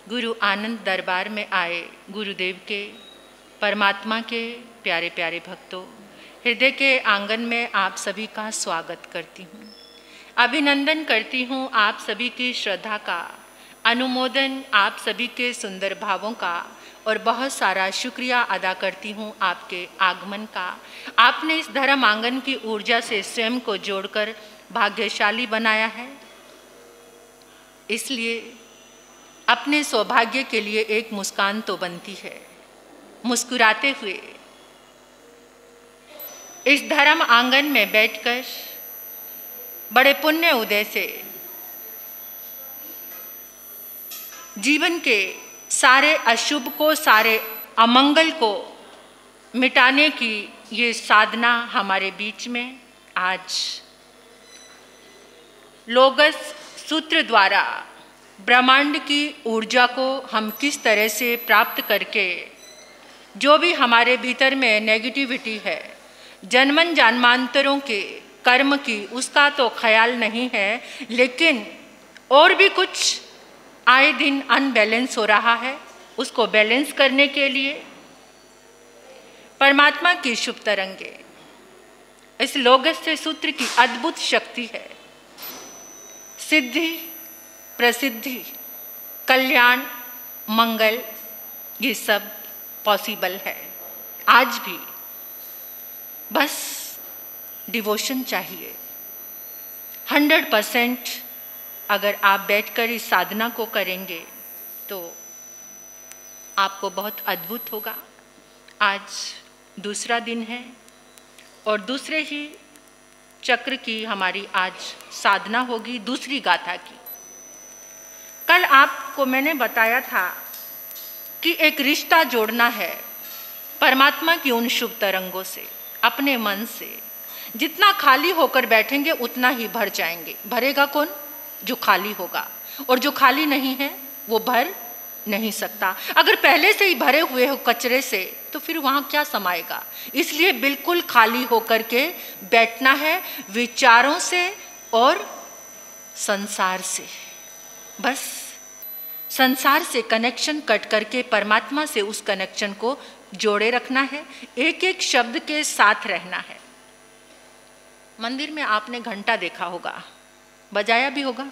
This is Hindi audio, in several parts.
गुरु आनंद दरबार में आए गुरुदेव के, परमात्मा के प्यारे प्यारे भक्तों, हृदय के आंगन में आप सभी का स्वागत करती हूँ। अभिनंदन करती हूँ आप सभी की श्रद्धा का, अनुमोदन आप सभी के सुंदर भावों का और बहुत सारा शुक्रिया अदा करती हूँ आपके आगमन का। आपने इस धर्म आंगन की ऊर्जा से स्वयं को जोड़कर भाग्यशाली बनाया है, इसलिए अपने सौभाग्य के लिए एक मुस्कान तो बनती है। मुस्कुराते हुए इस धर्म आंगन में बैठकर बड़े पुण्य उदय से जीवन के सारे अशुभ को, सारे अमंगल को मिटाने की ये साधना हमारे बीच में आज लोगस सूत्र द्वारा ब्रह्मांड की ऊर्जा को हम किस तरह से प्राप्त करके जो भी हमारे भीतर में नेगेटिविटी है, जन्मन जन्मांतरों के कर्म की, उसका तो ख्याल नहीं है, लेकिन और भी कुछ आए दिन अनबैलेंस हो रहा है, उसको बैलेंस करने के लिए परमात्मा की शुभ तरंगे, इस लोगस्य सूत्र की अद्भुत शक्ति है। सिद्धि, प्रसिद्धि, कल्याण, मंगल, ये सब पॉसिबल है आज भी। बस डिवोशन चाहिए। 100% अगर आप बैठकर इस साधना को करेंगे तो आपको बहुत अद्भुत होगा। आज दूसरा दिन है और दूसरे ही चक्र की हमारी आज साधना होगी, दूसरी गाथा की। कल आपको मैंने बताया था कि एक रिश्ता जोड़ना है परमात्मा की उन शुभ तरंगों से, अपने मन से। जितना खाली होकर बैठेंगे उतना ही भर जाएंगे। भरेगा कौन? जो खाली होगा, और जो खाली नहीं है वो भर नहीं सकता। अगर पहले से ही भरे हुए हो कचरे से तो फिर वहाँ क्या समाएगा। इसलिए बिल्कुल खाली होकर के बैठना है, विचारों से और संसार से। बस संसार से कनेक्शन कट करके परमात्मा से उस कनेक्शन को जोड़े रखना है, एक एक शब्द के साथ रहना है। मंदिर में आपने घंटा देखा होगा, बजाया भी होगा,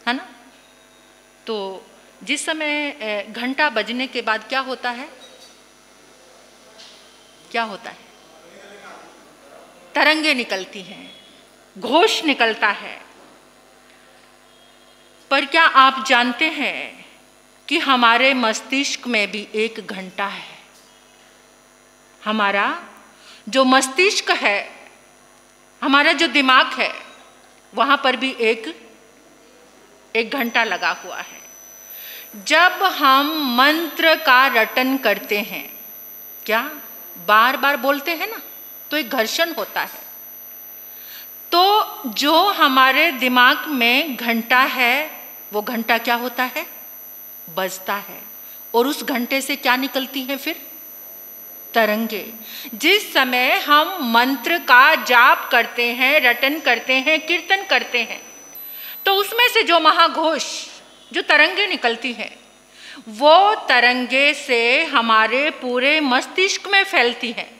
है ना? तो जिस समय घंटा बजने के बाद क्या होता है? क्या होता है? तरंगे निकलती हैं, घोष निकलता है। पर क्या आप जानते हैं कि हमारे मस्तिष्क में भी एक घंटा है? हमारा जो मस्तिष्क है, हमारा जो दिमाग है, वहां पर भी एक घंटा लगा हुआ है। जब हम मंत्र का रटन करते हैं, क्या बार बार बोलते हैं ना, तो एक घर्षण होता है। तो जो हमारे दिमाग में घंटा है, वो घंटा क्या होता है? बजता है। और उस घंटे से क्या निकलती है फिर? तरंगे। जिस समय हम मंत्र का जाप करते हैं, रटन करते हैं, कीर्तन करते हैं, तो उसमें से जो महाघोष, जो तरंगे निकलती हैं, वो तरंगे से हमारे पूरे मस्तिष्क में फैलती हैं।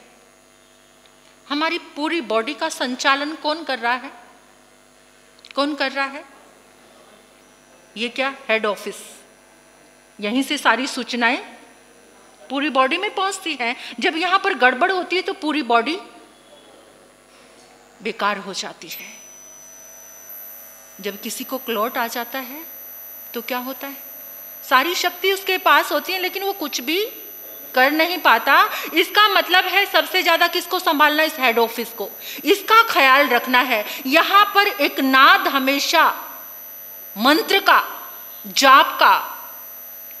हमारी पूरी बॉडी का संचालन कौन कर रहा है? कौन कर रहा है? ये क्या? Head office. यहीं से सारी सूचनाएं पूरी बॉडी में पहुंचती हैं। जब यहां पर गड़बड़ होती है तो पूरी बॉडी बेकार हो जाती है। जब किसी को क्लॉट आ जाता है तो क्या होता है? सारी शक्ति उसके पास होती है लेकिन वो कुछ भी कर नहीं पाता। इसका मतलब है सबसे ज्यादा किसको संभालना? इस हेड ऑफिस को। इसका ख्याल रखना है। यहां पर एक नाद हमेशा मंत्र का, जाप का,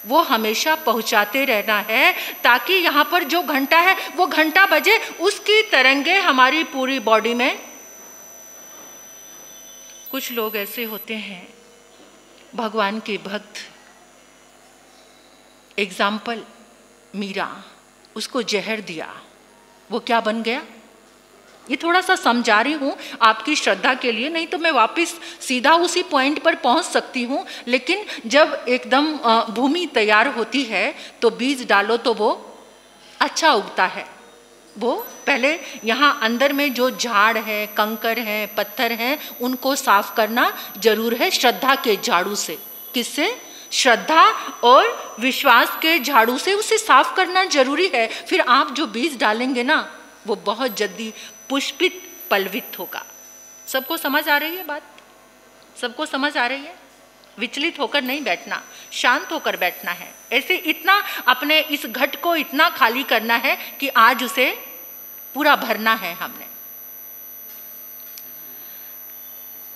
वो हमेशा पहुंचाते रहना है, ताकि यहां पर जो घंटा है वो घंटा बजे, उसकी तरंगे हमारी पूरी बॉडी में। कुछ लोग ऐसे होते हैं भगवान के भक्त, एग्जाम्पल मीरा, उसको जहर दिया, वो क्या बन गया? ये थोड़ा सा समझा रही हूँ आपकी श्रद्धा के लिए, नहीं तो मैं वापस सीधा उसी पॉइंट पर पहुँच सकती हूँ। लेकिन जब एकदम भूमि तैयार होती है तो बीज डालो तो वो अच्छा उगता है। वो पहले यहाँ अंदर में जो झाड़ है, कंकर है, पत्थर हैं, उनको साफ करना जरूर है श्रद्धा के झाड़ू से। किससे? श्रद्धा और विश्वास के झाड़ू से उसे साफ करना जरूरी है। फिर आप जो बीज डालेंगे ना, वो बहुत जल्दी पुष्पित पल्वित होगा। सबको समझ आ रही है बात? सबको समझ आ रही है? विचलित होकर नहीं बैठना, शांत होकर बैठना है। ऐसे इतना अपने इस घट को इतना खाली करना है कि आज उसे पूरा भरना है हमने।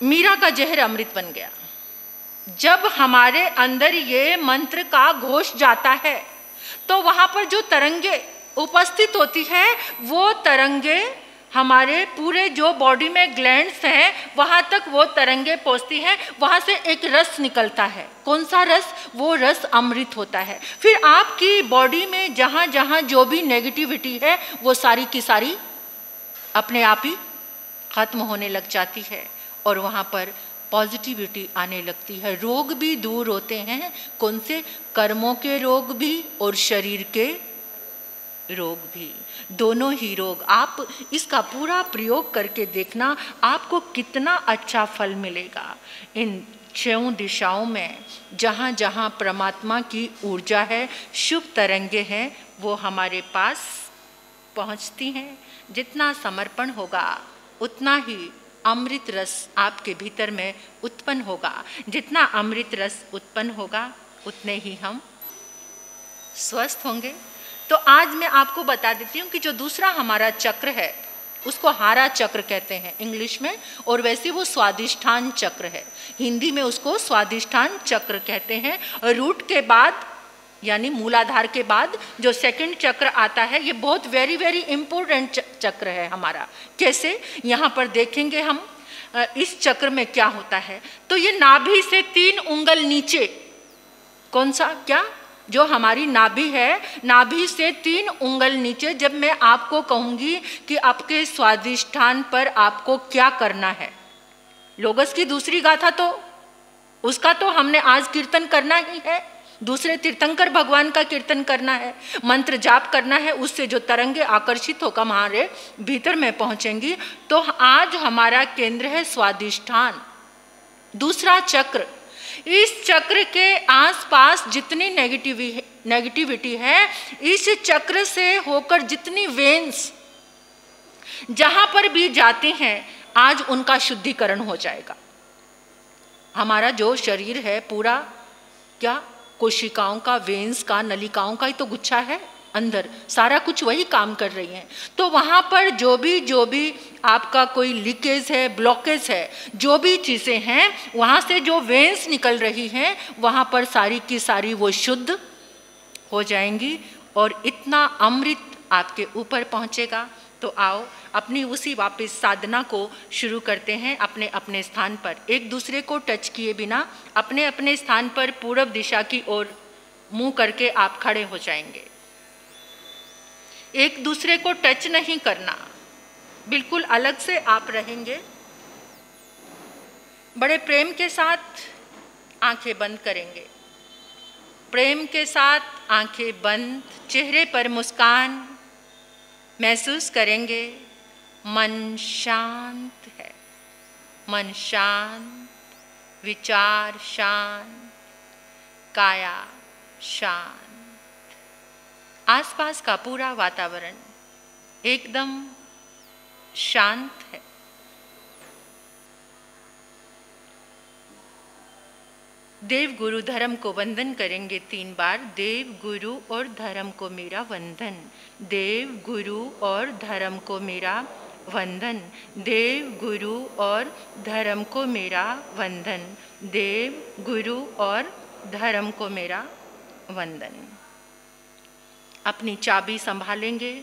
मीरा का जहर अमृत बन गया। जब हमारे अंदर ये मंत्र का घोष जाता है तो वहां पर जो तरंगे उपस्थित होती है, वो तरंगे हमारे पूरे जो बॉडी में ग्लैंड्स हैं वहाँ तक वो तरंगे पहुँचती हैं। वहाँ से एक रस निकलता है। कौन सा रस? वो रस अमृत होता है। फिर आपकी बॉडी में जहाँ जहाँ जो भी नेगेटिविटी है वो सारी की सारी अपने आप ही खत्म होने लग जाती है और वहाँ पर पॉजिटिविटी आने लगती है। रोग भी दूर होते हैं। कौन से? कर्मों के रोग भी और शरीर के रोग भी, दोनों ही रोग। आप इसका पूरा प्रयोग करके देखना, आपको कितना अच्छा फल मिलेगा। इन 6 दिशाओं में जहाँ जहाँ परमात्मा की ऊर्जा है, शुभ तरंगे हैं, वो हमारे पास पहुँचती हैं। जितना समर्पण होगा उतना ही अमृत रस आपके भीतर में उत्पन्न होगा। जितना अमृत रस उत्पन्न होगा उतने ही हम स्वस्थ होंगे। तो आज मैं आपको बता देती हूँ कि जो दूसरा हमारा चक्र है उसको हारा चक्र कहते हैं इंग्लिश में, और वैसे वो स्वादिष्ठान चक्र है। हिंदी में उसको स्वादिष्ठान चक्र कहते हैं। रूट के बाद यानी मूलाधार के बाद जो सेकंड चक्र आता है, ये बहुत वेरी वेरी इंपॉर्टेंट चक्र है हमारा। कैसे? यहाँ पर देखेंगे हम इस चक्र में क्या होता है। तो ये नाभि से 3 उंगल नीचे, कौन सा? क्या? जो हमारी नाभि है, नाभि से 3 उंगल नीचे, जब मैं आपको कहूँगी कि आपके स्वादिष्ठान पर आपको क्या करना है, लोगस की दूसरी गाथा तो उसका तो हमने आज कीर्तन करना ही है। दूसरे तीर्थंकर भगवान का कीर्तन करना है, मंत्र जाप करना है, उससे जो तरंगे आकर्षित होकर हमारे भीतर में पहुँचेंगी। तो आज हमारा केंद्र है स्वादिष्ठान, दूसरा चक्र। इस चक्र के आसपास जितनी नेगेटिविटी है, इस चक्र से होकर जितनी वेन्स जहां पर भी जाती हैं, आज उनका शुद्धिकरण हो जाएगा। हमारा जो शरीर है पूरा क्या कोशिकाओं का, वेन्स का, नलिकाओं का ही तो गुच्छा है अंदर, सारा कुछ वही काम कर रही हैं। तो वहाँ पर जो भी आपका कोई लीकेज है, ब्लॉकेज है, जो भी चीज़ें हैं, वहाँ से जो वेन्स निकल रही हैं, वहाँ पर सारी की सारी वो शुद्ध हो जाएंगी और इतना अमृत आपके ऊपर पहुँचेगा। तो आओ अपनी उसी वापस साधना को शुरू करते हैं। अपने अपने स्थान पर एक दूसरे को टच किए बिना अपने अपने स्थान पर पूर्व दिशा की ओर मुँह करके आप खड़े हो जाएंगे। एक दूसरे को टच नहीं करना, बिल्कुल अलग से आप रहेंगे। बड़े प्रेम के साथ आंखें बंद करेंगे, प्रेम के साथ आंखें बंद, चेहरे पर मुस्कान महसूस करेंगे। मन शांत है, मन शांत, विचार शांत, काया शांत, आसपास का पूरा वातावरण एकदम शांत है। देव गुरु धर्म को वंदन करेंगे 3 बार। देव गुरु और धर्म को मेरा वंदन, देव गुरु और धर्म को मेरा वंदन, देव गुरु और धर्म को मेरा वंदन, देव गुरु और धर्म को मेरा वंदन। अपनी चाबी संभालेंगे,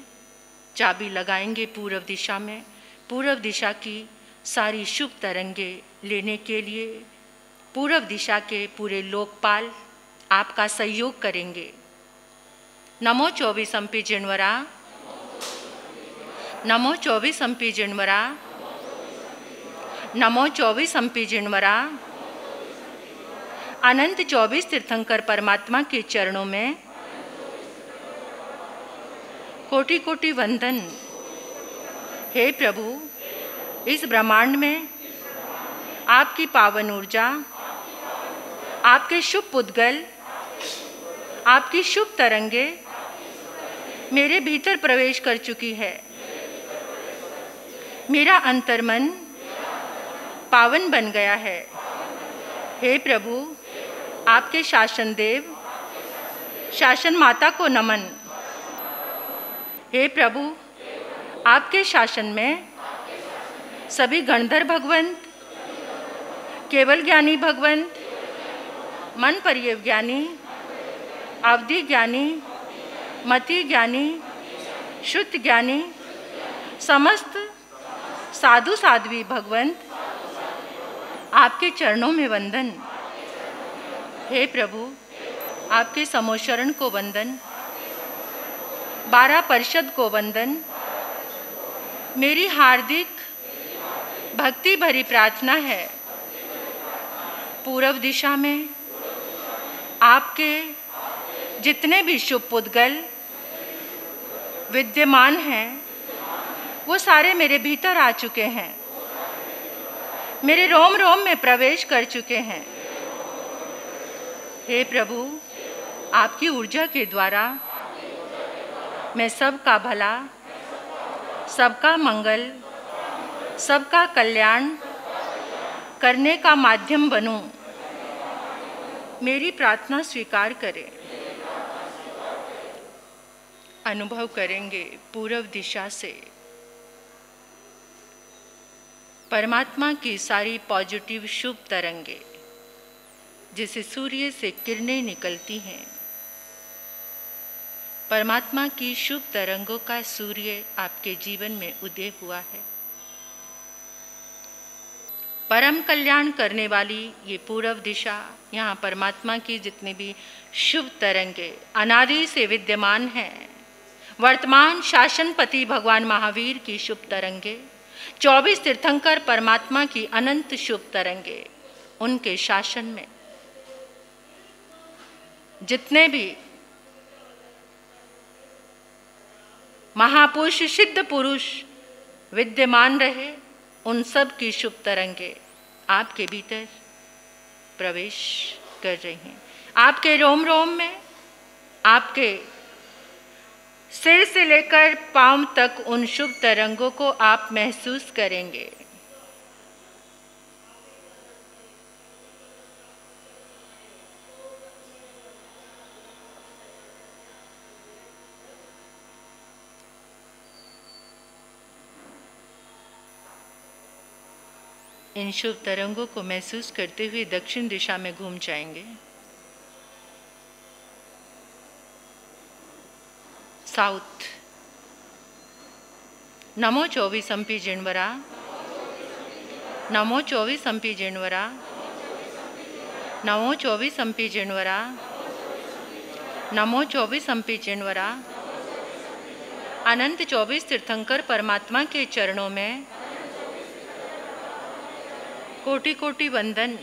चाबी लगाएंगे पूर्व दिशा में। पूर्व दिशा की सारी शुभ तरंगे लेने के लिए पूर्व दिशा के पूरे लोकपाल आपका सहयोग करेंगे। नमो 24 जिणवरा, नमो 24 अंपी जिणवरा, नमो 24 अंपी जिणवरा। अनंत 24 तीर्थंकर परमात्मा के चरणों में कोटि कोटि वंदन। हे प्रभु, इस ब्रह्मांड में आपकी पावन ऊर्जा, आपके शुभ पुद्गल, आपकी शुभ तरंगे मेरे भीतर प्रवेश कर चुकी है। मेरा अंतर्मन पावन बन गया है। हे प्रभु, आपके शासन देव, शासन माता को नमन। हे प्रभु, आपके शासन में सभी गणधर भगवंत, केवल ज्ञानी भगवंत, मन पर्यव ज्ञानी, अवधि ज्ञानी, मति ज्ञानी, शुद्ध ज्ञानी, समस्त साधु साध्वी भगवंत, आपके चरणों में वंदन। हे प्रभु, आपके समोशरण को वंदन, 12 परिषद को वंदन। मेरी हार्दिक भक्ति भरी प्रार्थना है, पूर्व दिशा में आपके जितने भी शुभ पुद्गल विद्यमान हैं, वो सारे मेरे भीतर आ चुके हैं, मेरे रोम रोम में प्रवेश कर चुके हैं। हे प्रभु, आपकी ऊर्जा के द्वारा मैं सबका भला, सबका मंगल, सबका कल्याण करने का माध्यम बनूं। मेरी प्रार्थना स्वीकार करें। अनुभव करेंगे पूर्व दिशा से परमात्मा की सारी पॉजिटिव शुभ तरंगे, जैसे सूर्य से किरणें निकलती हैं। परमात्मा की शुभ तरंगों का सूर्य आपके जीवन में उदय हुआ है। परम कल्याण करने वाली ये पूर्व दिशा, यहाँ परमात्मा की जितनी भी शुभ तरंगे अनादि से विद्यमान हैं। वर्तमान शासनपति भगवान महावीर की शुभ तरंगे, 24 तीर्थंकर परमात्मा की अनंत शुभ तरंगे, उनके शासन में जितने भी महापुरुष, सिद्ध पुरुष विद्यमान रहे, उन सब की शुभ तरंगे आपके भीतर प्रवेश कर रही हैं। आपके रोम रोम में, आपके सिर से लेकर पांव तक उन शुभ तरंगों को आप महसूस करेंगे। इन शुभ तरंगों को महसूस करते हुए दक्षिण दिशा में घूम जाएंगे। साउथ। नमो 24 अंपी जिणवरा, नमो 24 अंपी जिणवरा, नमो 24 अंपी जिणवरा, नमो 24 अंपी जिणवरा। अनंत 24 तीर्थंकर परमात्मा के चरणों में कोटि कोटि वंदन।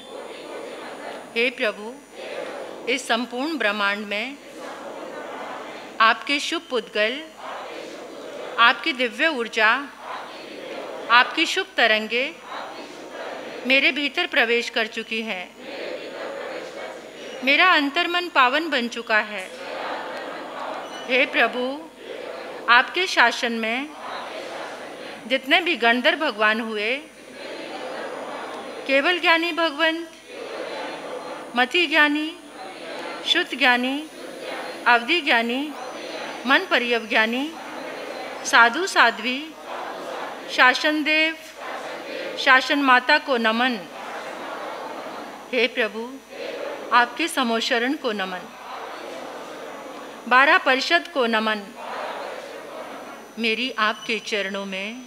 हे प्रभु, इस संपूर्ण ब्रह्मांड में आपके शुभ पुद्गल, आपकी दिव्य ऊर्जा, आपकी शुभ तरंगे मेरे भीतर प्रवेश कर चुकी हैं। मेरा अंतर्मन पावन बन चुका है। हे प्रभु, आपके शासन में जितने भी गणधर भगवान हुए, केवल ज्ञानी भगवंत, मति ज्ञानी, शुद्ध ज्ञानी, अवधि ज्ञानी, मन पर्यव ज्ञानी, साधु साध्वी, शासन देव, शासन माता को नमन। हे प्रभु, आपके समोशरण को नमन, 12 परिषद को नमन। मेरी आपके चरणों में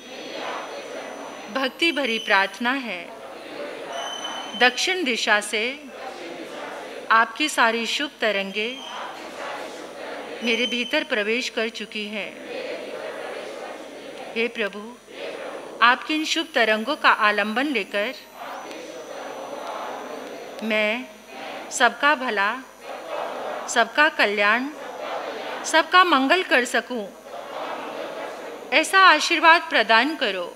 भक्ति भरी प्रार्थना है। दक्षिण दिशा से आपकी सारी शुभ तरंगे मेरे भीतर प्रवेश कर चुकी है। हे प्रभु, आपके इन शुभ तरंगों का आलंबन लेकर मैं सबका भला, सबका कल्याण, सबका मंगल कर सकूं, ऐसा आशीर्वाद प्रदान करो।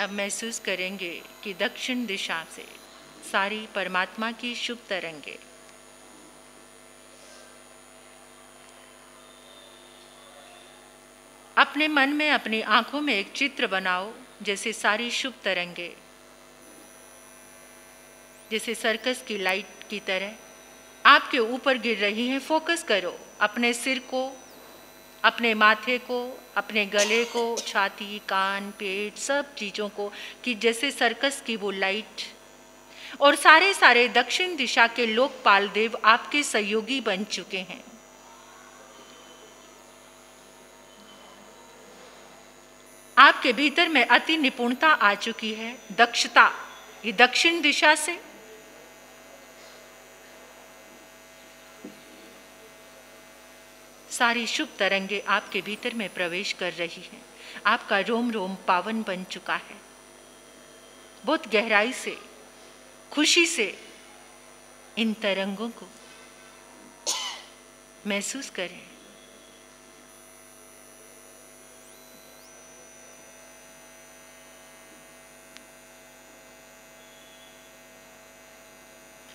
अब महसूस करेंगे कि दक्षिण दिशा से सारी परमात्मा की शुभ तरंगे अपने मन में, अपनी आंखों में एक चित्र बनाओ, जैसे सारी शुभ तरंगे जैसे सर्कस की लाइट की तरह आपके ऊपर गिर रही हैं। फोकस करो अपने सिर को, अपने माथे को, अपने गले को, छाती, कान, पेट, सब चीज़ों को, कि जैसे सर्कस की वो लाइट और सारे दक्षिण दिशा के लोकपाल देव आपके सहयोगी बन चुके हैं। आपके भीतर में अति निपुणता आ चुकी है, दक्षता। ये दक्षिण दिशा से सारी शुभ तरंगे आपके भीतर में प्रवेश कर रही हैं। आपका रोम रोम पावन बन चुका है। बहुत गहराई से, खुशी से इन तरंगों को महसूस करें।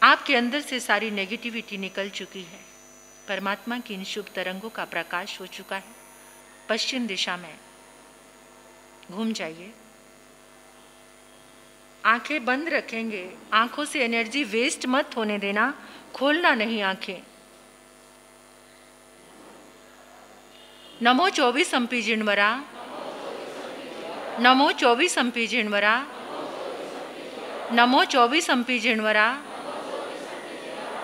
आपके अंदर से सारी नेगेटिविटी निकल चुकी है। परमात्मा की इन शुभ तरंगों का प्रकाश हो चुका है। पश्चिम दिशा में घूम जाइए। आंखें बंद रखेंगे। आंखों से एनर्जी वेस्ट मत होने देना, खोलना नहीं आंखें। नमो 24 अंपी जिणवरा, नमो 24 अंपी जिणवरा, नमो 24 अंपी जिणवरा,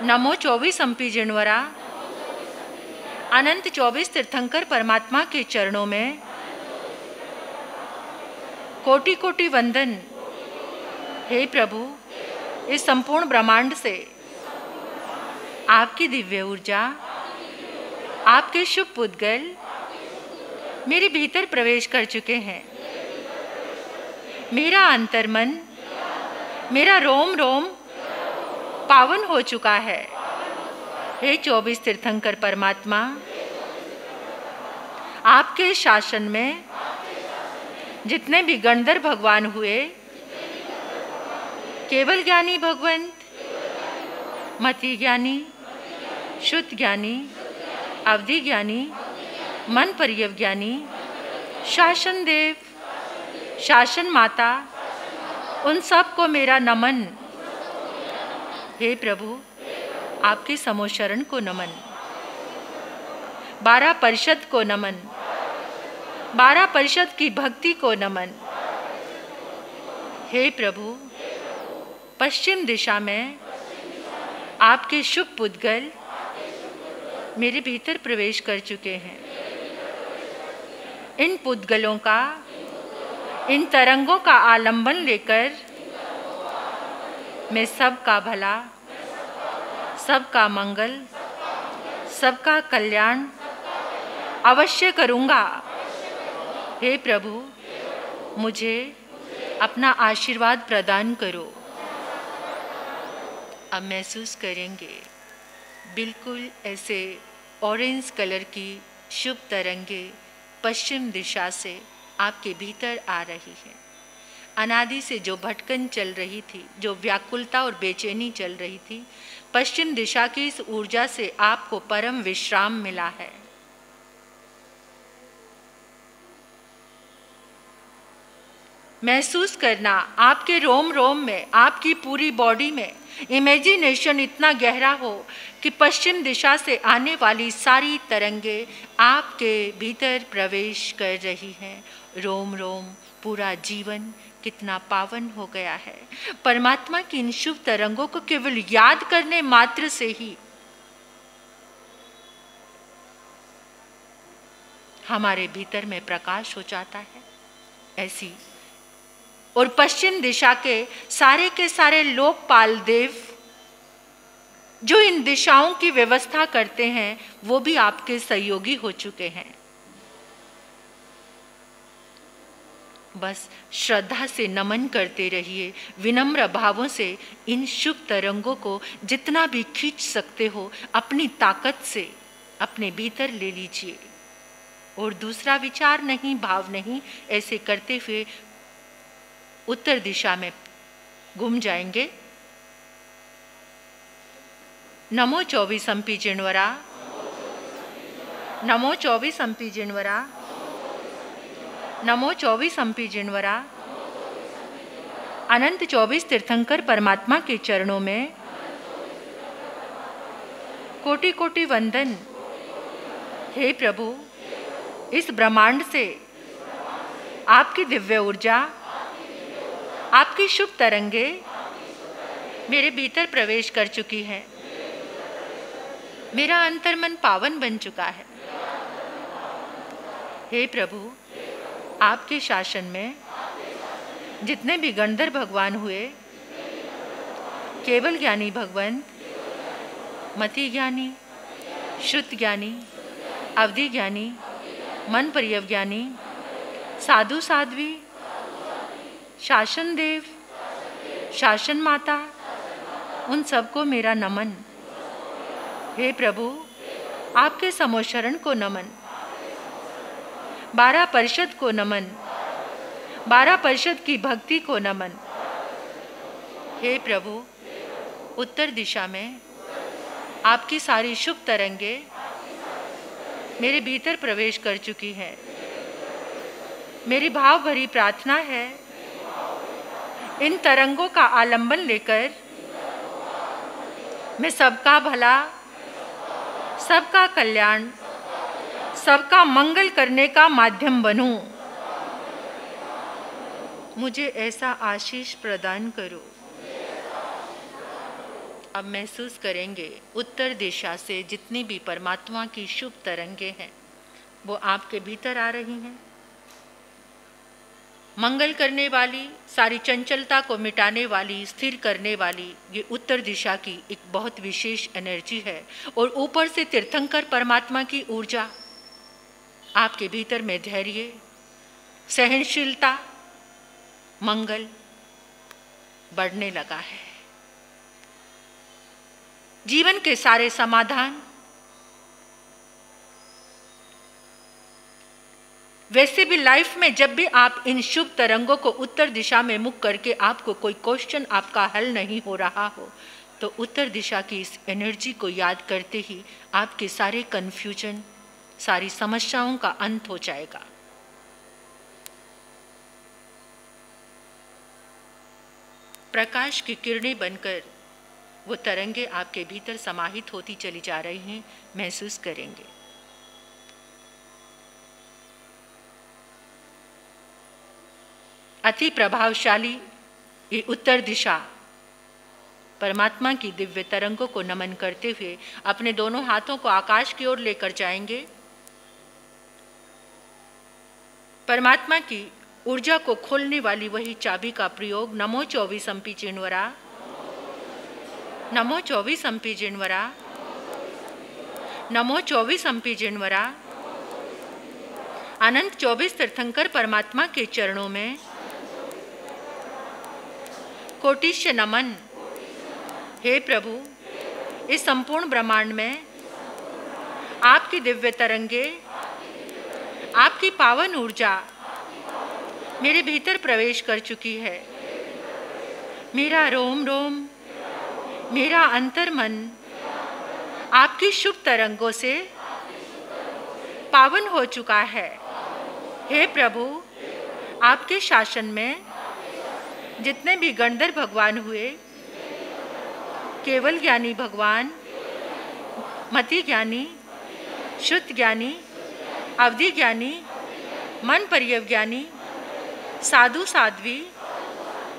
नमो 24 अंपी जिणवरा। अनंत 24 तीर्थंकर परमात्मा के चरणों में कोटि कोटि वंदन। हे प्रभु, इस संपूर्ण ब्रह्मांड से आपकी दिव्य ऊर्जा, आपके शुभ पुद्गल मेरे भीतर प्रवेश कर चुके हैं। मेरा अंतर्मन, मेरा रोम रोम पावन हो चुका है। हे 24 तीर्थंकर परमात्मा, आपके शासन में जितने भी गंधर्व भगवान हुए, केवल ज्ञानी भगवंत, मति ज्ञानी, शुद्ध ज्ञानी, अवधि ज्ञानी, मन पर्यव ज्ञानी, शासन देव, शासन माता, उन सब को मेरा नमन। हे प्रभु, आपके समोशरण को नमन। 12 परिषद को नमन। 12 परिषद की भक्ति को नमन। हे प्रभु, पश्चिम दिशा में आपके शुभ पुद्गल मेरे भीतर प्रवेश कर चुके हैं। इन पुद्गलों का, इन तरंगों का आलंबन लेकर मैं सबका भला, सबका मंगल, सबका कल्याण अवश्य करूँगा। हे प्रभु, मुझे अपना आशीर्वाद प्रदान करो। अब महसूस करेंगे बिल्कुल ऐसे ऑरेंज कलर की शुभ तरंगे पश्चिम दिशा से आपके भीतर आ रही है। अनादि से जो भटकन चल रही थी, जो व्याकुलता और बेचैनी चल रही थी, पश्चिम दिशा की इस ऊर्जा से आपको परम विश्राम मिला है। महसूस करना आपके रोम रोम में, आपकी पूरी बॉडी में इमेजिनेशन इतना गहरा हो कि पश्चिम दिशा से आने वाली सारी तरंगे आपके भीतर प्रवेश कर रही हैं। रोम रोम, पूरा जीवन कितना पावन हो गया है। परमात्मा की इन शुभ तरंगों को केवल याद करने मात्र से ही हमारे भीतर में प्रकाश हो जाता है। ऐसी और पश्चिम दिशा के सारे लोकपाल देव जो इन दिशाओं की व्यवस्था करते हैं, वो भी आपके सहयोगी हो चुके हैं। बस श्रद्धा से नमन करते रहिए, विनम्र भावों से इन शुभ तरंगों को जितना भी खींच सकते हो अपनी ताकत से अपने भीतर ले लीजिए। और दूसरा विचार नहीं, भाव नहीं, ऐसे करते हुए उत्तर दिशा में घूम जाएंगे। नमो 24 हम्पी जिणवरा, नमो 24 हम्पी जिणवरा, नमो 24 हम्पी जिणवरा। अनंत 24 तीर्थंकर परमात्मा के चरणों में कोटि कोटि वंदन। हे प्रभु, इस ब्रह्मांड से आपकी दिव्य ऊर्जा, आपकी शुभ तरंगे मेरे भीतर प्रवेश कर चुकी है। मेरा अंतर्मन पावन बन चुका है। हे प्रभु, आपके शासन में जितने भी गंधर्व भगवान हुए, केवल ज्ञानी भगवंत, मति ज्ञानी, श्रुत ज्ञानी, अवधि ज्ञानी, मन परियव ज्ञानी, साधु साध्वी, शासन देव, शासन माता, उन सबको मेरा नमन। हे प्रभु, आपके समोशरण को नमन। 12 परिषद को नमन, 12 परिषद की भक्ति को नमन। हे प्रभु, उत्तर दिशा में आपकी सारी शुभ तरंगे मेरे भीतर प्रवेश कर चुकी है। मेरी भाव भरी प्रार्थना है, इन तरंगों का आलंबन लेकर मैं सबका भला, सबका कल्याण, सबका मंगल करने का माध्यम बनूं। मुझे ऐसा आशीष प्रदान करो। अब महसूस करेंगे उत्तर दिशा से जितनी भी परमात्मा की शुभ तरंगे हैं वो आपके भीतर आ रही हैं। मंगल करने वाली, सारी चंचलता को मिटाने वाली, स्थिर करने वाली ये उत्तर दिशा की एक बहुत विशेष एनर्जी है। और ऊपर से तीर्थंकर परमात्मा की ऊर्जा, आपके भीतर में धैर्य, सहनशीलता, मंगल बढ़ने लगा है। जीवन के सारे समाधान, वैसे भी लाइफ में जब भी आप इन शुभ तरंगों को उत्तर दिशा में मुख करके आपको कोई क्वेश्चन आपका हल नहीं हो रहा हो, तो उत्तर दिशा की इस एनर्जी को याद करते ही आपके सारे कन्फ्यूजन, सारी समस्याओं का अंत हो जाएगा। प्रकाश की किरणें बनकर वो तरंगे आपके भीतर समाहित होती चली जा रही हैं, महसूस करेंगे। अति प्रभावशाली ये उत्तर दिशा परमात्मा की दिव्य तरंगों को नमन करते हुए अपने दोनों हाथों को आकाश की ओर लेकर जाएंगे। परमात्मा की ऊर्जा को खोलने वाली वही चाबी का प्रयोग नमो 24 हम्पी जिणवरा, नमो 24 हम्पी जिणवरा, नमो 24 हम्पी जिणवरा। अनंत 24 तीर्थंकर परमात्मा के चरणों में कोटिश नमन। हे प्रभु, इस संपूर्ण ब्रह्मांड में आपकी दिव्य तरंगे, आपकी पावन ऊर्जा मेरे भीतर प्रवेश कर चुकी है। मेरा रोम रोम, मेरा अंतर्मन आपकी शुभ तरंगों से पावन हो चुका है। हे प्रभु, आपके शासन में जितने भी गंधर्व भगवान हुए, केवल ज्ञानी भगवान, मति ज्ञानी, शुद्ध ज्ञानी, अवधि ज्ञानी, मन परियव ज्ञानी, साधु साध्वी,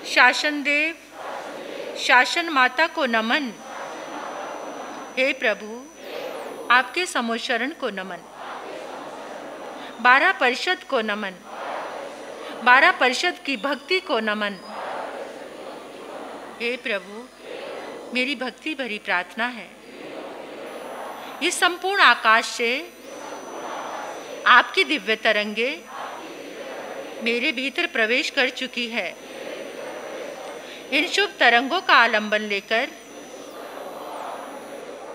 शासन देव, शासन माता को नमन। हे प्रभु, आपके समोशरण को नमन। 12 परिषद को नमन, 12 परिषद की भक्ति को नमन। हे प्रभु, मेरी भक्ति भरी प्रार्थना है, इस संपूर्ण आकाश से आपकी दिव्य तरंगे मेरे भीतर प्रवेश कर चुकी है। इन शुभ तरंगों का आलंबन लेकर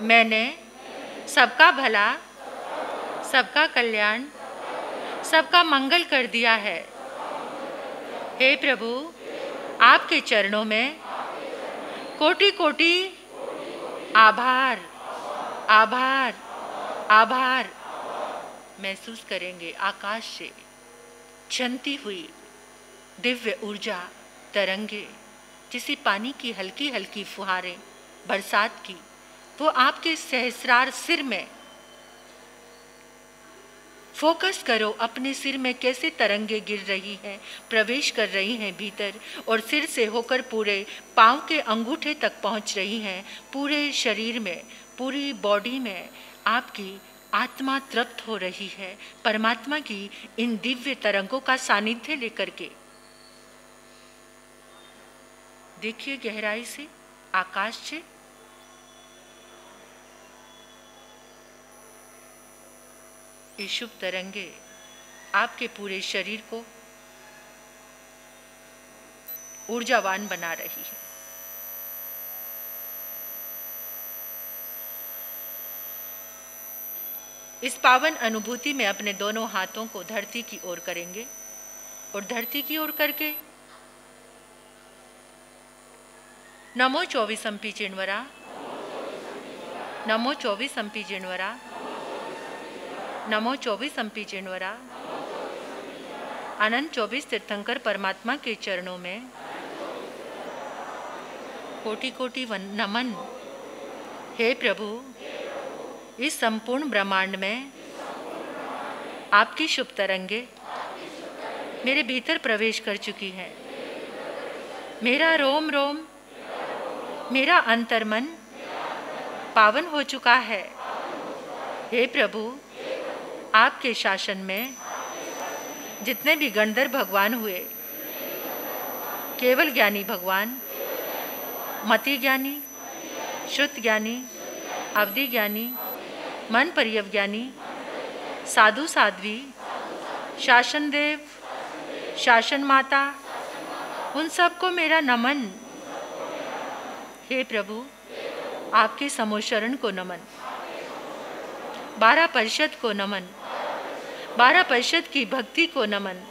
मैंने सबका भला, सबका कल्याण, सबका मंगल कर दिया है। हे प्रभु, आपके चरणों में कोटि कोटि आभार, आभार, आभार। महसूस करेंगे आकाश से छनती हुई दिव्य ऊर्जा तरंगे, जैसे पानी की हल्की हल्की फुहारें बरसात की, वो आपके सहस्रार सिर में। फोकस करो अपने सिर में कैसे तरंगे गिर रही हैं, प्रवेश कर रही हैं भीतर, और सिर से होकर पूरे पांव के अंगूठे तक पहुंच रही हैं। पूरे शरीर में, पूरी बॉडी में आपकी आत्मा तृप्त हो रही है परमात्मा की इन दिव्य तरंगों का सानिध्य लेकर के। देखिए गहराई से, आकाश से। ये शुभ तरंगे आपके पूरे शरीर को ऊर्जावान बना रही है। इस पावन अनुभूति में अपने दोनों हाथों को धरती की ओर करेंगे और धरती की ओर करके नमो 24 चिन्वरा, नमो 24 चिन्वरा, नमो 24 चिन्वरा। अनंत 24 तीर्थंकर परमात्मा के चरणों में कोटि कोटि नमन। हे प्रभु, इस संपूर्ण ब्रह्मांड में आपकी शुभ तरंगे मेरे भीतर प्रवेश कर चुकी हैं। मेरा रोम रोम, मेरा अंतर्मन पावन हो चुका है। हे प्रभु, आपके शासन में जितने भी गंधर्व भगवान हुए, केवल ज्ञानी भगवान, मति ज्ञानी, श्रुत ज्ञानी, अवधि ज्ञानी, मन पर्यव ज्ञानी, साधु साध्वी, शासन देव, शासन माता, उन सबको मेरा नमन। हे प्रभु, आपके समोशरण को नमन, 12% को नमन, 12% की भक्ति को नमन।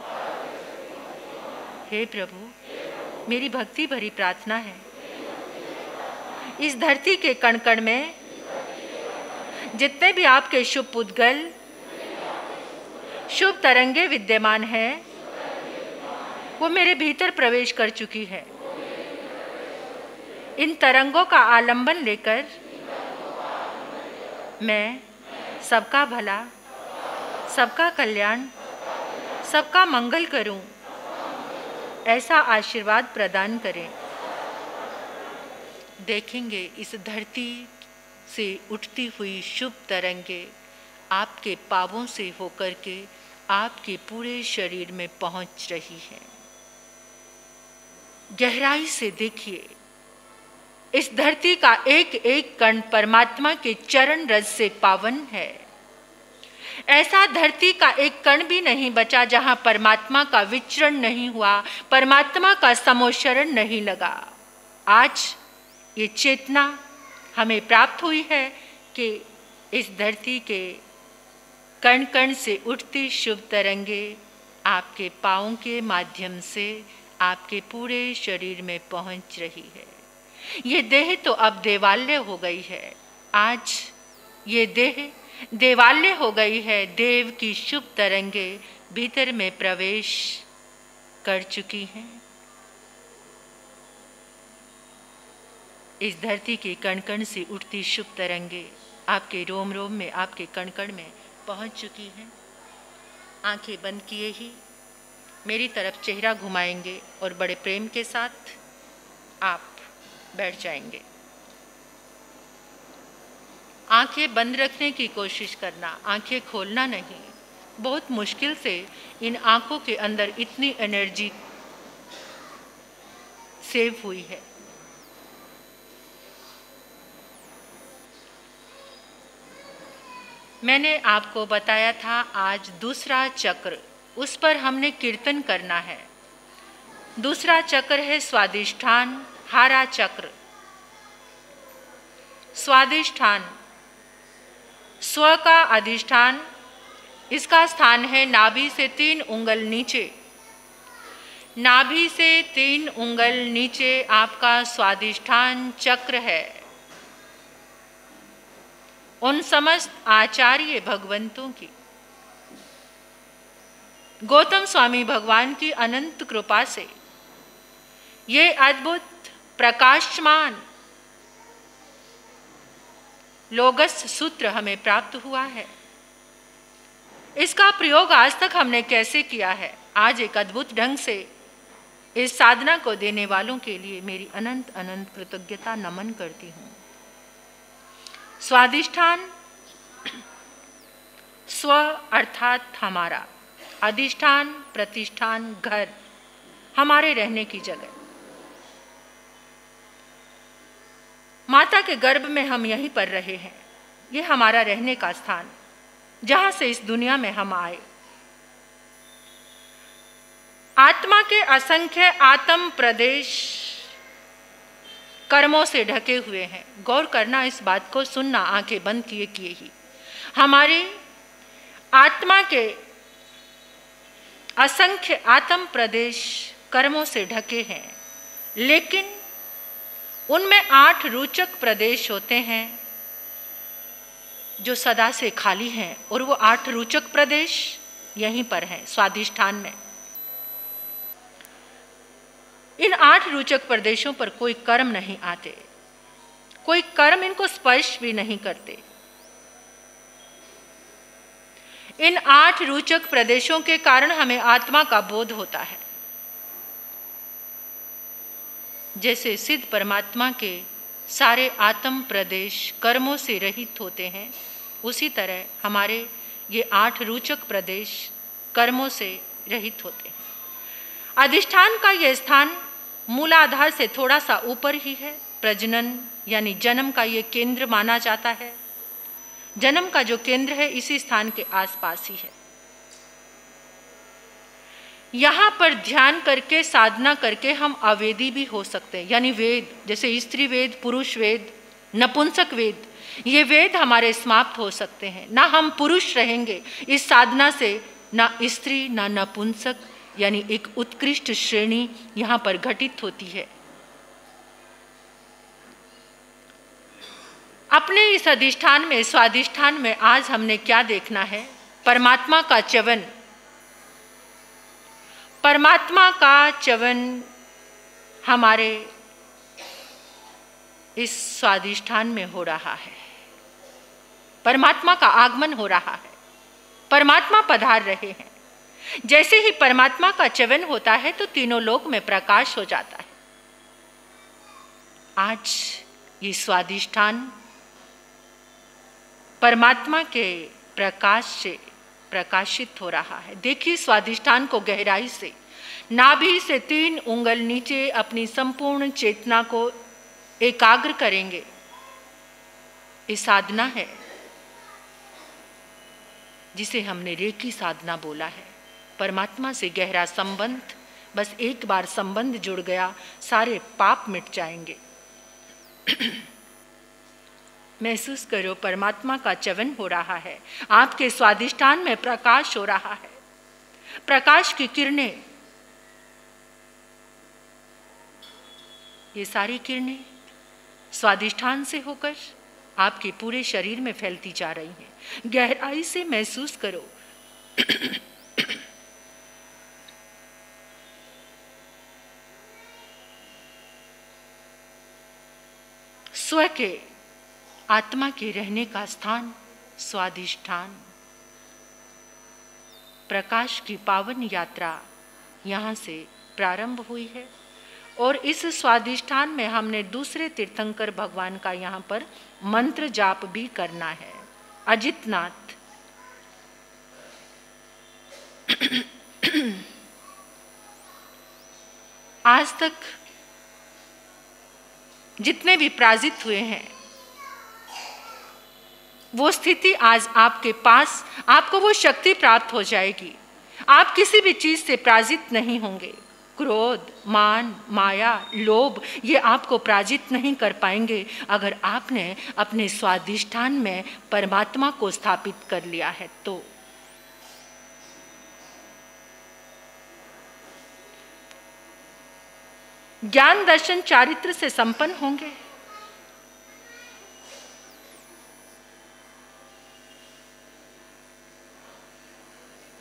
हे प्रभु, मेरी भक्ति भरी प्रार्थना है, इस धरती के कण कण में जितने भी आपके शुभ पुद्गल, शुभ तरंगे विद्यमान हैं, वो मेरे भीतर प्रवेश कर चुकी है। इन तरंगों का आलंबन लेकर मैं सबका भला, सबका कल्याण, सबका मंगल करूं, ऐसा आशीर्वाद प्रदान करें। देखेंगे इस धरती से उठती हुई शुभ तरंगे आपके पांवों से होकर के आपके पूरे शरीर में पहुंच रही है। गहराई से देखिए, इस धरती का एक एक कण परमात्मा के चरण रज से पावन है। ऐसा धरती का एक कण भी नहीं बचा जहां परमात्मा का विचरण नहीं हुआ, परमात्मा का समोशरण नहीं लगा। आज ये चेतना हमें प्राप्त हुई है कि इस धरती के कण कण से उठती शुभ तरंगे आपके पाँव के माध्यम से आपके पूरे शरीर में पहुंच रही है। ये देह तो अब देवालय हो गई है। आज ये देह देवालय हो गई है। देव की शुभ तरंगे भीतर में प्रवेश कर चुकी हैं। इस धरती के कण कण से उठती शुभ तरंगे आपके रोम रोम में, आपके कण कण में पहुंच चुकी हैं। आंखें बंद किए ही मेरी तरफ चेहरा घुमाएंगे और बड़े प्रेम के साथ आप बैठ जाएंगे। आंखें बंद रखने की कोशिश करना, आंखें खोलना नहीं। बहुत मुश्किल से इन आंखों के अंदर इतनी एनर्जी सेव हुई है। मैंने आपको बताया था आज दूसरा चक्र उस पर हमने कीर्तन करना है। दूसरा चक्र है स्वादिष्ठान, हारा चक्र। स्वादिष्ठान स्व का अधिष्ठान, इसका स्थान है नाभि से 3 उंगल नीचे। नाभि से 3 उंगल नीचे आपका स्वादिष्ठान चक्र है। उन समस्त आचार्य भगवंतों की, गौतम स्वामी भगवान की अनंत कृपा से ये अद्भुत प्रकाशमान लोगस सूत्र हमें प्राप्त हुआ है। इसका प्रयोग आज तक हमने कैसे किया है, आज एक अद्भुत ढंग से इस साधना को देने वालों के लिए मेरी अनंत अनंत कृतज्ञता नमन करती हूँ। स्वादिष्ठान स्व अर्थात हमारा, अधिष्ठान प्रतिष्ठान घर, हमारे रहने की जगह। माता के गर्भ में हम यहीं पर रहे हैं, ये हमारा रहने का स्थान, जहां से इस दुनिया में हम आए। आत्मा के असंख्य आत्म प्रदेश कर्मों से ढके हुए हैं। गौर करना, इस बात को सुनना आंखें बंद किए किए ही। हमारी आत्मा के असंख्य आत्म प्रदेश कर्मों से ढके हैं, लेकिन उनमें 8 रोचक प्रदेश होते हैं जो सदा से खाली हैं, और वो 8 रोचक प्रदेश यहीं पर हैं, स्वादिष्ठान में। इन 8 रोचक प्रदेशों पर कोई कर्म नहीं आते, कोई कर्म इनको स्पर्श भी नहीं करते। इन 8 रोचक प्रदेशों के कारण हमें आत्मा का बोध होता है। जैसे सिद्ध परमात्मा के सारे आत्म प्रदेश कर्मों से रहित होते हैं, उसी तरह हमारे ये 8 रोचक प्रदेश कर्मों से रहित होते हैं। अधिष्ठान का यह स्थान मूलाधार से थोड़ा सा ऊपर ही है। प्रजनन यानी जन्म का ये केंद्र माना जाता है। जन्म का जो केंद्र है इसी स्थान के आसपास ही है। यहाँ पर ध्यान करके, साधना करके हम अवेदी भी हो सकते हैं, यानी वेद, जैसे स्त्री वेद, पुरुष वेद, नपुंसक वेद, ये वेद हमारे समाप्त हो सकते हैं। ना हम पुरुष रहेंगे इस साधना से, ना स्त्री ना नपुंसक, यानी एक उत्कृष्ट श्रेणी यहाँ पर घटित होती है। अपने इस अधिष्ठान में, स्वाधिष्ठान में आज हमने क्या देखना है? परमात्मा का च्यवन। परमात्मा का च्यवन हमारे इस स्वाधिष्ठान में हो रहा है। परमात्मा का आगमन हो रहा है, परमात्मा पधार रहे हैं। जैसे ही परमात्मा का च्यवन होता है तो तीनों लोक में प्रकाश हो जाता है। आज ये स्वाधिष्ठान परमात्मा के प्रकाश से प्रकाशित हो रहा है। देखिए स्वाधिष्ठान को गहराई से, नाभि से 3 उंगल नीचे अपनी संपूर्ण चेतना को एकाग्र करेंगे। ये साधना है जिसे हमने रेकी साधना बोला है। परमात्मा से गहरा संबंध, बस एक बार संबंध जुड़ गया सारे पाप मिट जाएंगे। महसूस करो, परमात्मा का च्यवन हो रहा है, आपके स्वाधिष्ठान में प्रकाश हो रहा है। प्रकाश की किरणें, ये सारी किरणें स्वाधिष्ठान से होकर आपके पूरे शरीर में फैलती जा रही हैं। गहराई से महसूस करो। स्व के, आत्मा के रहने का स्थान स्वाधिष्ठान। प्रकाश की पावन यात्रा यहाँ से प्रारंभ हुई है और इस स्वाधिष्ठान में हमने दूसरे तीर्थंकर भगवान का यहाँ पर मंत्र जाप भी करना है। अजितनाथ, आज तक जितने भी पराजित हुए हैं वो स्थिति आज आपके पास, आपको वो शक्ति प्राप्त हो जाएगी। आप किसी भी चीज से पराजित नहीं होंगे। क्रोध, मान, माया, लोभ ये आपको पराजित नहीं कर पाएंगे अगर आपने अपने स्वाधिष्ठान में परमात्मा को स्थापित कर लिया है तो। ज्ञान, दर्शन, चारित्र से संपन्न होंगे।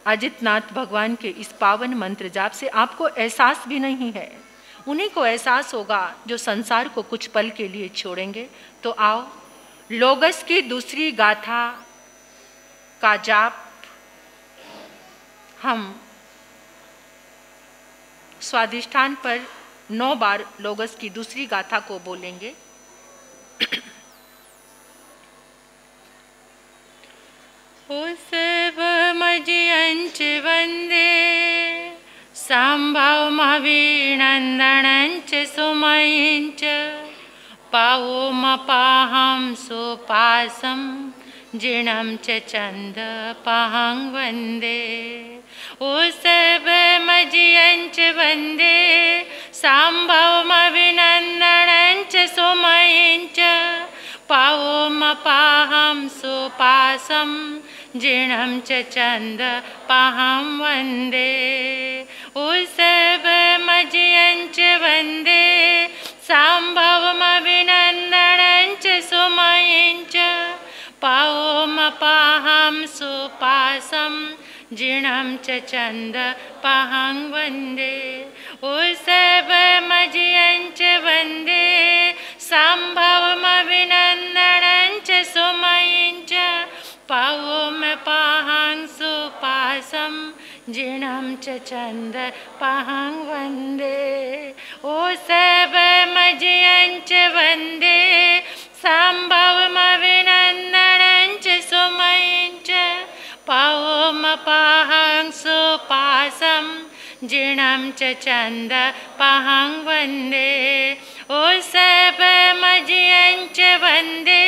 अजितनाथ भगवान के इस पावन मंत्र जाप से आपको एहसास भी नहीं है, उन्हीं को एहसास होगा जो संसार को कुछ पल के लिए छोड़ेंगे। तो आओ लोगस की दूसरी गाथा का जाप हम स्वाधिष्ठान पर 9 बार लोगस की दूसरी गाथा को बोलेंगे। उस्सवमजियञ्च वन्दे सम्भवमभिनन्दनञ्च सुमयञ्च पावोमपाहं सुपासं जिनं च चन्दपहं वन्दे। उस्सवमजियञ्च वन्दे सम्भवमभिनन्दनञ्च सुमयञ्च पावोमपाहं सुपासं जिनं च चन्दपहं वन्दे। उस्सवमजियञ्च वन्दे सम्भवमभिनन्दनञ्च सुमयञ्च पावोमपाहं सुपासं जिनं च चन्दपहं वन्दे। उस्सवमजियञ्च वन्दे सम्भवमभिनन्दनञ्च सुमयञ्च पावोमपाहं सुपासं जिनं च चन्दपहं वन्दे। उस्सवमजियञ्च वन्दे सम्भवमभिनन्दनञ्च सुमयञ्च पावोमपाहं सुपासं जिनं च चन्दपहं वन्दे। उस्सवमजियञ्च वन्दे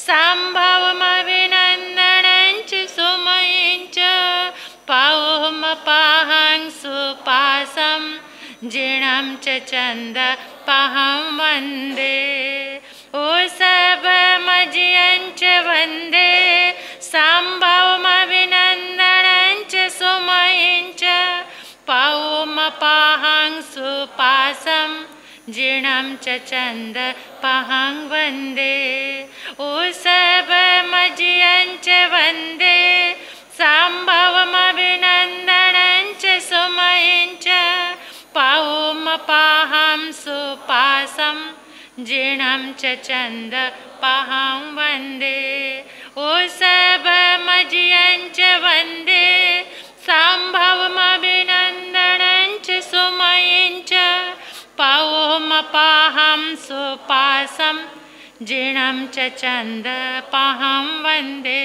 सम्भवमभिनन्दनञ्च सुमयञ्च पावोमपाहं सुपासं जिनं च चन्दपहं वन्दे। उस्सवमजियञ्च वन्दे सम्भवमभिनन्दनञ्च सुमयञ्च पावोमपाहं सुपासं जिनं च चन्दपहं वन्दे। उस्सवमजियञ्च वन्दे सम्भवमभिनन्दनञ्च सुमयञ्च पावोमपाहं सुपासं जिनं च चन्दपहं वन्दे। उस्सवमजियञ्च वन्दे सम्भवमभिनन्दनञ्च सुमयञ्च पावोमपाहं सुपासं जिनं च चन्दपहं वन्दे।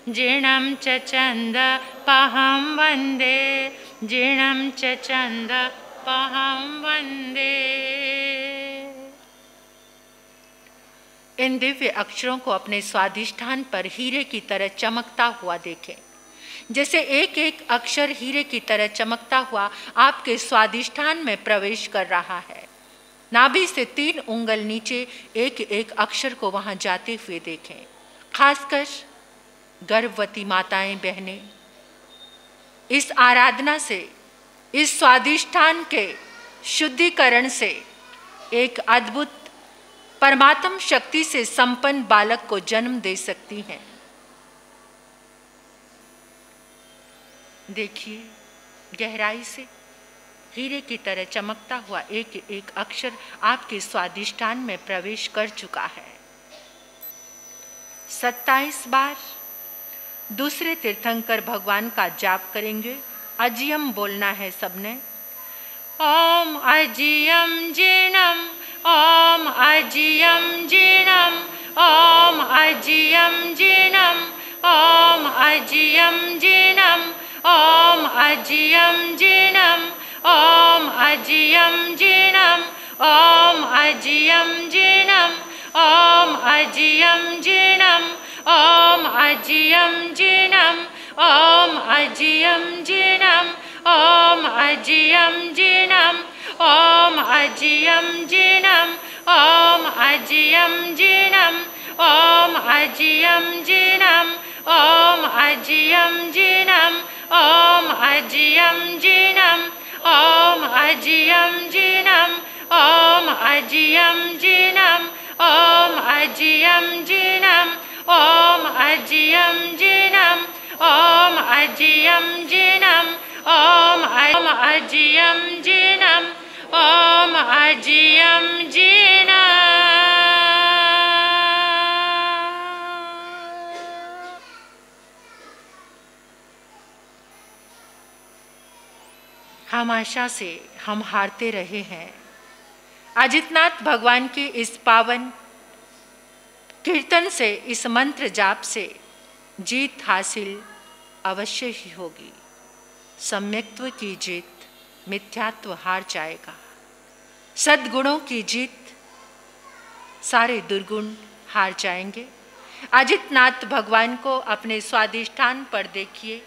जिनं च चन्दपहं वन्दे। जिनं च चन्दपहं वन्दे। इन दिव्य अक्षरों को अपने स्वाधिष्ठान पर हीरे की तरह चमकता हुआ देखें। जैसे एक एक अक्षर हीरे की तरह चमकता हुआ आपके स्वाधिष्ठान में प्रवेश कर रहा है। नाभि से 3 उंगल नीचे एक एक अक्षर को वहां जाते हुए देखें। खासकर गर्भवती माताएं, बहनें, इस आराधना से, इस स्वाधिष्ठान के शुद्धिकरण से एक अद्भुत परमात्म शक्ति से संपन्न बालक को जन्म दे सकती हैं। देखिए, गहराई से हीरे की तरह चमकता हुआ एक एक अक्षर आपके स्वाधिष्ठान में प्रवेश कर चुका है। 27 बार दूसरे तीर्थंकर भगवान का जाप करेंगे। अजियम बोलना है सबने। ओम अजियम जिनम, ओम अजियम जिनम, ओम अजियम जिनम, ओम अजियम जिनम, ओम अजियम जिनम, ओम अजियम जिनम, ओम अजियम जिनम, ओम अजियम जिनम, ओम अजियम जिनम, ॐ अजियं जिनं ॐ अजियं जिनं ॐ अजियं जिनं ॐ अजियं जिनं ॐ अजियं जिनं ॐ अजियं जिनं ॐ अजियं जिनं ॐ अजियं जिनं ॐ अजियं जिनं ॐ अजियं जिनं ॐ अजियं जिनं ॐ अजियं जिनं ॐ अजियं जिनं ॐ अजियं जिनं। हम आशा से हम हारते रहे हैं। अजितनाथ भगवान के इस पावन कीर्तन से, इस मंत्र जाप से जीत हासिल अवश्य ही होगी। सम्यक्त्व की जीत, मिथ्यात्व हार जाएगा। सद्गुणों की जीत, सारे दुर्गुण हार जाएंगे। अजितनाथ भगवान को अपने स्वादिष्ठान पर देखिए।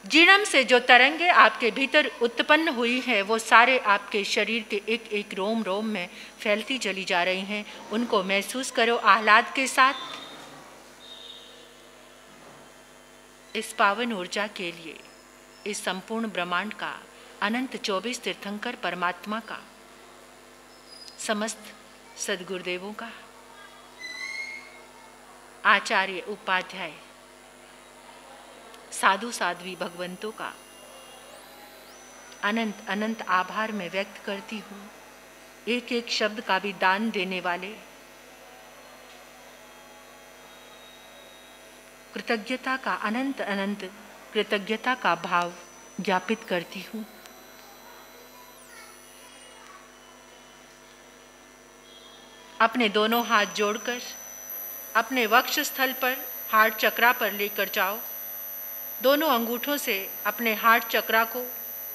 जीणम से जो तरंगे आपके भीतर उत्पन्न हुई है वो सारे आपके शरीर के एक एक रोम रोम में फैलती चली जा रही हैं। उनको महसूस करो आह्लाद के साथ। इस पावन ऊर्जा के लिए, इस संपूर्ण ब्रह्मांड का, अनंत 24 तीर्थंकर परमात्मा का, समस्त सद्गुरुदेवों का, आचार्य उपाध्याय, साधु साध्वी भगवंतों का अनंत अनंत आभार मैं व्यक्त करती हूँ। एक एक शब्द का भी दान देने वाले, कृतज्ञता का, अनंत अनंत कृतज्ञता का भाव ज्ञापित करती हूँ। अपने दोनों हाथ जोड़कर अपने वक्ष स्थल पर, हार्ट चक्रा पर लेकर जाओ। दोनों अंगूठों से अपने हार्ट चक्रा को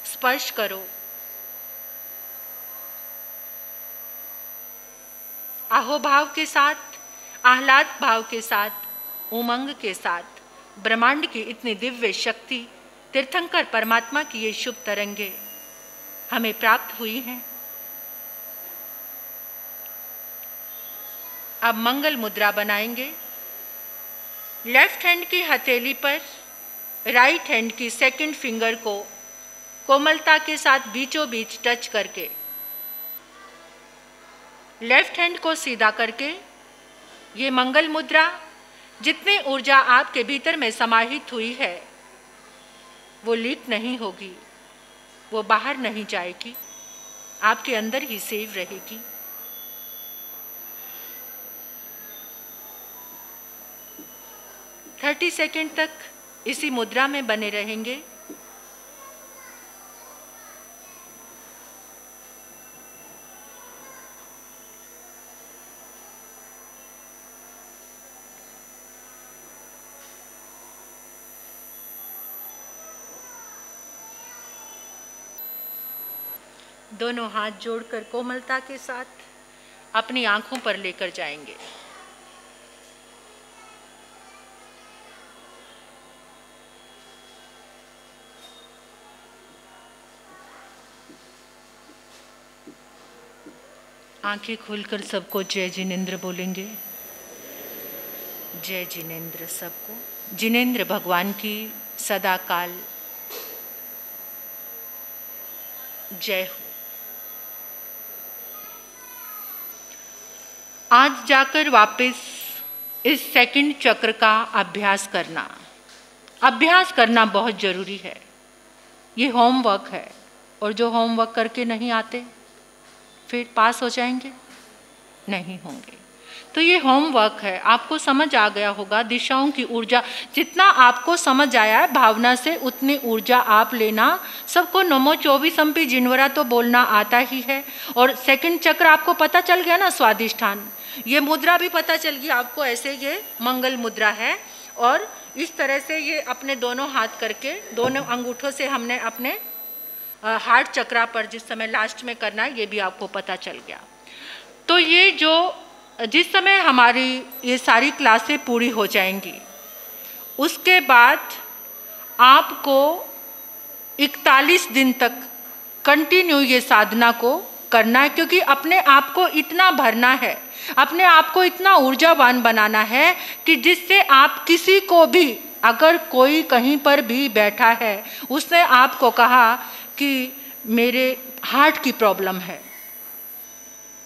स्पर्श करो। अहोभाव के साथ, आह्लाद भाव के साथ, उमंग के साथ ब्रह्मांड की इतनी दिव्य शक्ति, तीर्थंकर परमात्मा की ये शुभ तरंगे हमें प्राप्त हुई हैं। अब मंगल मुद्रा बनाएंगे। लेफ्ट हैंड की हथेली पर राइट हैंड की सेकंड फिंगर को कोमलता के साथ बीचों बीच टच करके, लेफ्ट हैंड को सीधा करके, ये मंगल मुद्रा जितनी ऊर्जा आपके भीतर में समाहित हुई है वो लीक नहीं होगी, वो बाहर नहीं जाएगी, आपके अंदर ही सेव रहेगी। थर्टी सेकेंड तक इसी मुद्रा में बने रहेंगे। दोनों हाथ जोड़कर कोमलता के साथ अपनी आंखों पर लेकर जाएंगे। आंखें खोलकर सबको जय जिनेंद्र बोलेंगे। जय जिनेंद्र सबको। जिनेंद्र भगवान की सदा काल जय हो। आज जाकर वापस इस सेकंड चक्र का अभ्यास करना बहुत ज़रूरी है। ये होमवर्क है, और जो होमवर्क करके नहीं आते फिर पास हो जाएंगे? नहीं होंगे। तो ये होमवर्क है। आपको समझ आ गया होगा दिशाओं की ऊर्जा, जितना आपको समझ आया है भावना से उतनी ऊर्जा आप लेना। सबको नमो 24 जिनवरा तो बोलना आता ही है। और सेकंड चक्र आपको पता चल गया ना, स्वादिष्ठान, ये मुद्रा भी पता चल गई आपको। ऐसे ये मंगल मुद्रा है, और इस तरह से ये अपने दोनों हाथ करके, दोनों अंगूठों से हमने अपने हार्ट चक्रा पर जिस समय लास्ट में करना है, ये भी आपको पता चल गया। तो ये जो जिस समय हमारी ये सारी क्लासें पूरी हो जाएंगी, उसके बाद आपको 41 दिन तक कंटिन्यू ये साधना को करना है, क्योंकि अपने आप को इतना भरना है, अपने आप को इतना ऊर्जावान बनाना है कि जिससे आप किसी को भी, अगर कोई कहीं पर भी बैठा है, उसने आपको कहा कि मेरे हार्ट की प्रॉब्लम है,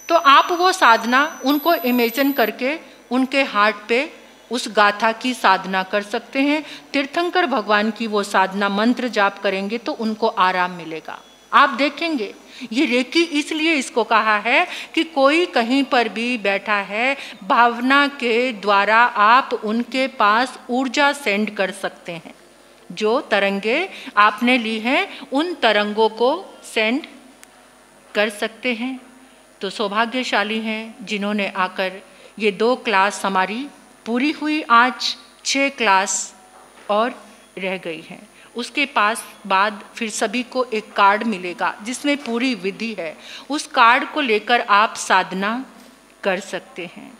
तो आप वो साधना उनको इमेजिन करके उनके हार्ट पे उस गाथा की साधना कर सकते हैं। तीर्थंकर भगवान की वो साधना मंत्र जाप करेंगे तो उनको आराम मिलेगा। आप देखेंगे ये रेकी इसलिए इसको कहा है कि कोई कहीं पर भी बैठा है, भावना के द्वारा आप उनके पास ऊर्जा सेंड कर सकते हैं। जो तरंगे आपने ली हैं उन तरंगों को सेंड कर सकते हैं। तो सौभाग्यशाली हैं जिन्होंने आकर ये 2 क्लास हमारी पूरी हुई। आज 6 क्लास और रह गई हैं। उसके पास बाद फिर सभी को एक कार्ड मिलेगा जिसमें पूरी विधि है। उस कार्ड को लेकर आप साधना कर सकते हैं।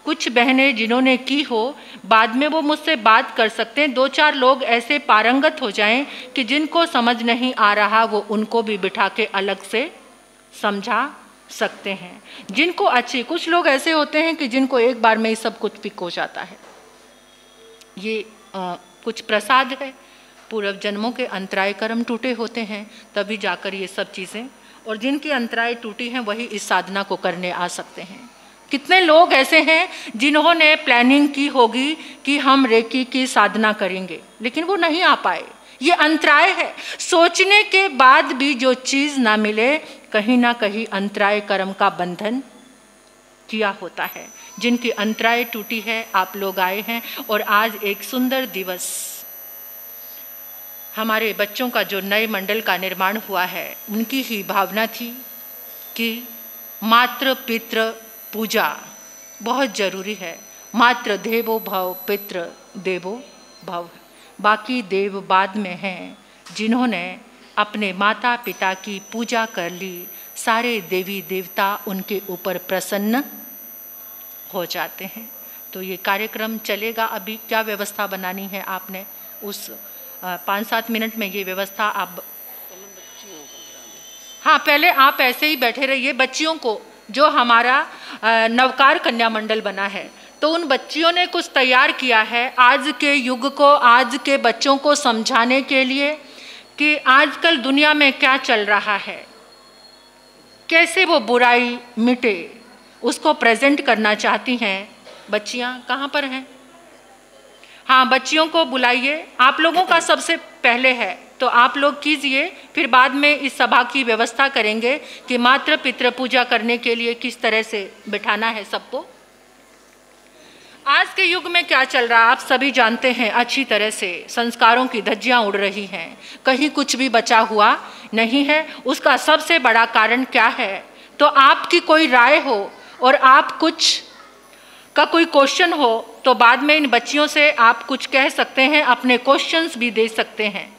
कुछ बहनें जिन्होंने की हो, बाद में वो मुझसे बात कर सकते हैं। 2-4 लोग ऐसे पारंगत हो जाएं कि जिनको समझ नहीं आ रहा वो उनको भी बिठा के अलग से समझा सकते हैं। जिनको अच्छे, कुछ लोग ऐसे होते हैं कि जिनको एक बार में ही सब कुछ पिक हो जाता है। ये कुछ प्रसाद है, पूर्व जन्मों के अंतराय कर्म टूटे होते हैं तभी जाकर ये सब चीज़ें, और जिनकी अंतराय टूटी हैं वही इस साधना को करने आ सकते हैं। कितने लोग ऐसे हैं जिन्होंने प्लानिंग की होगी कि हम रेकी की साधना करेंगे, लेकिन वो नहीं आ पाए। ये अंतराय है। सोचने के बाद भी जो चीज़ ना मिले, कहीं ना कहीं अंतराय कर्म का बंधन किया होता है। जिनकी अंतराय टूटी है, आप लोग आए हैं और आज एक सुंदर दिवस, हमारे बच्चों का जो नए मंडल का निर्माण हुआ है, उनकी ही भावना थी कि मातृ पितृ पूजा बहुत जरूरी है। मातृ देवो भव, पितृ देवो भव। बाकी देव बाद में हैं। जिन्होंने अपने माता पिता की पूजा कर ली, सारे देवी देवता उनके ऊपर प्रसन्न हो जाते हैं। तो ये कार्यक्रम चलेगा। अभी क्या व्यवस्था बनानी है आपने, उस 5-7 मिनट में ये व्यवस्था आप, हाँ पहले आप ऐसे ही बैठे रहिए। बच्चियों को, जो हमारा नवकार कन्या मंडल बना है, तो उन बच्चियों ने कुछ तैयार किया है आज के युग को, आज के बच्चों को समझाने के लिए कि आजकल दुनिया में क्या चल रहा है, कैसे वो बुराई मिटे, उसको प्रेजेंट करना चाहती हैं। बच्चियां कहाँ पर हैं? हाँ, बच्चियों को बुलाइए। आप लोगों का सबसे पहले है तो आप लोग कीजिए, फिर बाद में इस सभा की व्यवस्था करेंगे कि मातृ पितृ पूजा करने के लिए किस तरह से बिठाना है सबको। आज के युग में क्या चल रहा है आप सभी जानते हैं अच्छी तरह से। संस्कारों की धज्जियां उड़ रही हैं, कहीं कुछ भी बचा हुआ नहीं है। उसका सबसे बड़ा कारण क्या है? तो आपकी कोई राय हो और आप कुछ का कोई क्वेश्चन हो तो बाद में इन बच्चियों से आप कुछ कह सकते हैं, अपने क्वेश्चंस भी दे सकते हैं।